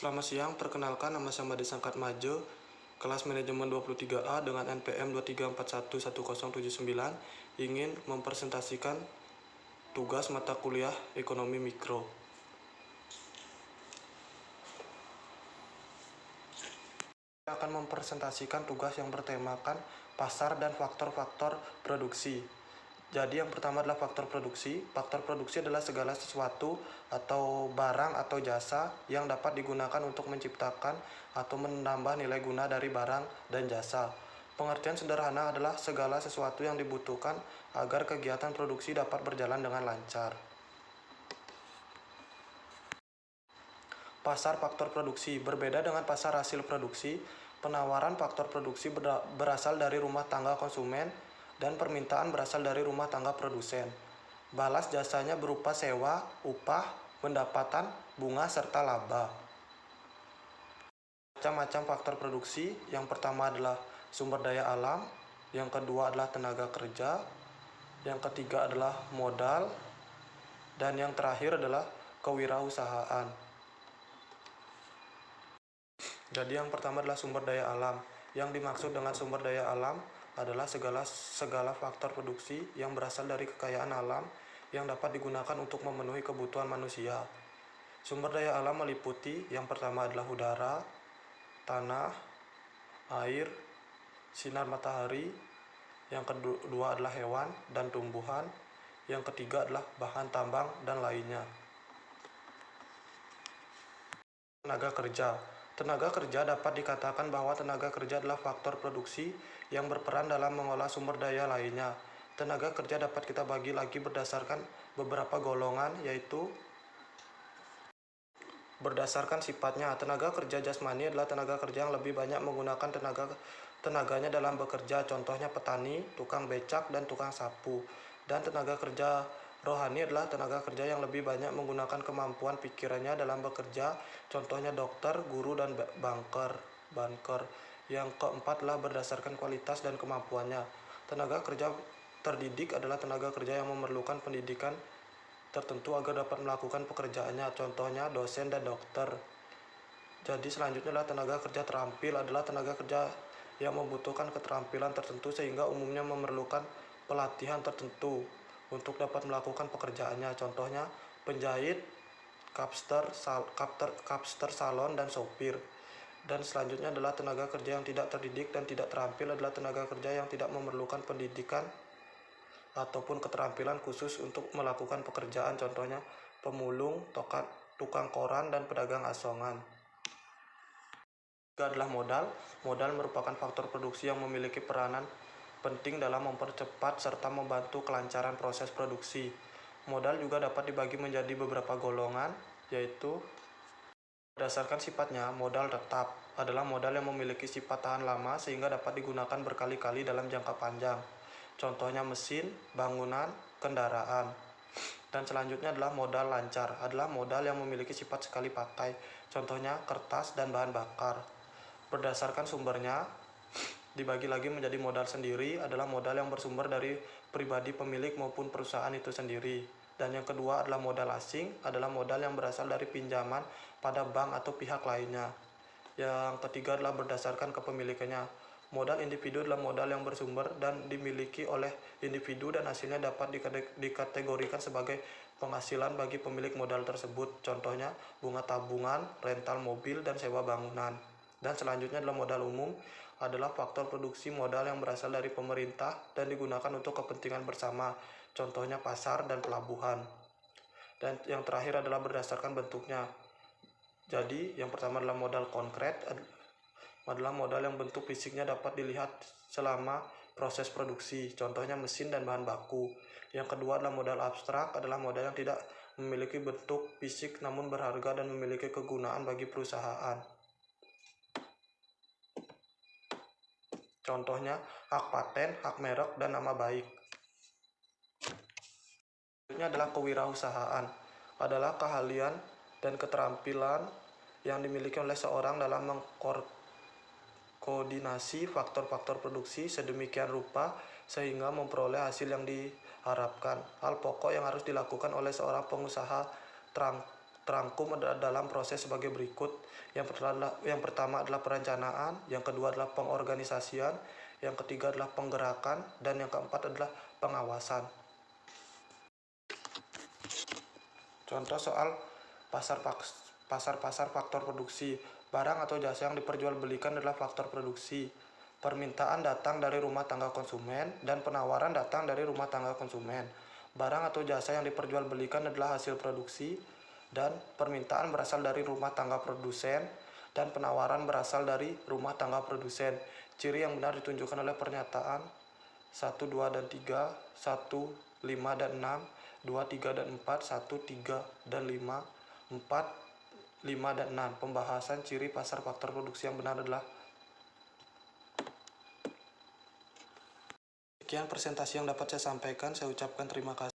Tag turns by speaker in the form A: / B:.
A: Selamat siang, perkenalkan nama saya Made Sangkat Majo, kelas manajemen 23A dengan NPM 23411079, ingin mempresentasikan tugas mata kuliah Ekonomi Mikro. Saya akan mempresentasikan tugas yang bertemakan pasar dan faktor-faktor produksi. Jadi yang pertama adalah faktor produksi. Faktor produksi adalah segala sesuatu atau barang atau jasa yang dapat digunakan untuk menciptakan atau menambah nilai guna dari barang dan jasa. Pengertian sederhana adalah segala sesuatu yang dibutuhkan agar kegiatan produksi dapat berjalan dengan lancar. Pasar faktor produksi berbeda dengan pasar hasil produksi. Penawaran faktor produksi berasal dari rumah tangga konsumen dan permintaan berasal dari rumah tangga produsen. Balas jasanya berupa sewa, upah, pendapatan, bunga, serta laba. Macam-macam faktor produksi, yang pertama adalah sumber daya alam, yang kedua adalah tenaga kerja, yang ketiga adalah modal, dan yang terakhir adalah kewirausahaan. Jadi yang pertama adalah sumber daya alam. Yang dimaksud dengan sumber daya alam adalah segala faktor produksi yang berasal dari kekayaan alam yang dapat digunakan untuk memenuhi kebutuhan manusia. Sumber daya alam meliputi yang pertama adalah udara, tanah, air, sinar matahari, yang kedua adalah hewan dan tumbuhan, yang ketiga adalah bahan tambang dan lainnya. Tenaga kerja. Tenaga kerja dapat dikatakan bahwa tenaga kerja adalah faktor produksi yang berperan dalam mengolah sumber daya lainnya. Tenaga kerja dapat kita bagi lagi berdasarkan beberapa golongan, yaitu berdasarkan sifatnya. Tenaga kerja jasmani adalah tenaga kerja yang lebih banyak menggunakan tenaganya dalam bekerja, contohnya petani, tukang becak, dan tukang sapu. Dan tenaga kerja rohani adalah tenaga kerja yang lebih banyak menggunakan kemampuan pikirannya dalam bekerja, contohnya dokter, guru, dan banker. Yang keempat adalah berdasarkan kualitas dan kemampuannya. Tenaga kerja terdidik adalah tenaga kerja yang memerlukan pendidikan tertentu agar dapat melakukan pekerjaannya, contohnya dosen dan dokter. Jadi selanjutnya adalah tenaga kerja terampil, adalah tenaga kerja yang membutuhkan keterampilan tertentu sehingga umumnya memerlukan pelatihan tertentu untuk dapat melakukan pekerjaannya, contohnya penjahit, kapster salon, dan sopir. Dan selanjutnya adalah tenaga kerja yang tidak terdidik dan tidak terampil, adalah tenaga kerja yang tidak memerlukan pendidikan ataupun keterampilan khusus untuk melakukan pekerjaan, contohnya pemulung, tukang koran, dan pedagang asongan. Juga adalah modal. Modal merupakan faktor produksi yang memiliki peranan penting dalam mempercepat serta membantu kelancaran proses produksi. Modal juga dapat dibagi menjadi beberapa golongan, yaitu berdasarkan sifatnya. Modal tetap adalah modal yang memiliki sifat tahan lama sehingga dapat digunakan berkali-kali dalam jangka panjang, contohnya mesin, bangunan, kendaraan. Dan selanjutnya adalah modal lancar, adalah modal yang memiliki sifat sekali pakai, contohnya kertas dan bahan bakar. Berdasarkan sumbernya, dibagi lagi menjadi modal sendiri, adalah modal yang bersumber dari pribadi pemilik maupun perusahaan itu sendiri. Dan yang kedua adalah modal asing, adalah modal yang berasal dari pinjaman pada bank atau pihak lainnya. Yang ketiga adalah berdasarkan kepemilikannya. Modal individu adalah modal yang bersumber dan dimiliki oleh individu dan hasilnya dapat dikategorikan sebagai penghasilan bagi pemilik modal tersebut, contohnya bunga tabungan, rental mobil, dan sewa bangunan. Dan selanjutnya adalah modal umum, adalah faktor produksi modal yang berasal dari pemerintah dan digunakan untuk kepentingan bersama, contohnya pasar dan pelabuhan. Dan yang terakhir adalah berdasarkan bentuknya. Jadi yang pertama adalah modal konkret, adalah modal yang bentuk fisiknya dapat dilihat selama proses produksi, contohnya mesin dan bahan baku. Yang kedua adalah modal abstrak, adalah modal yang tidak memiliki bentuk fisik namun berharga dan memiliki kegunaan bagi perusahaan. Contohnya hak paten, hak merek, dan nama baik. Selanjutnya adalah kewirausahaan, adalah keahlian dan keterampilan yang dimiliki oleh seorang dalam mengkoordinasi faktor-faktor produksi sedemikian rupa sehingga memperoleh hasil yang diharapkan. Hal pokok yang harus dilakukan oleh seorang pengusaha terangkum dalam proses sebagai berikut. Yang pertama adalah perencanaan, yang kedua adalah pengorganisasian, yang ketiga adalah penggerakan, dan yang keempat adalah pengawasan. Contoh soal pasar faktor produksi. Barang atau jasa yang diperjualbelikan adalah faktor produksi. Permintaan datang dari rumah tangga konsumen dan penawaran datang dari rumah tangga konsumen. Barang atau jasa yang diperjualbelikan adalah hasil produksi dan permintaan berasal dari rumah tangga produsen dan penawaran berasal dari rumah tangga produsen. Ciri yang benar ditunjukkan oleh pernyataan 1, 2, dan 3, 1, 5, dan 6, 2, 3, dan 4, 1, 3, dan 5, 4, 5, dan 6. Pembahasan ciri pasar faktor produksi yang benar adalah sekian presentasi yang dapat saya sampaikan. Saya ucapkan terima kasih.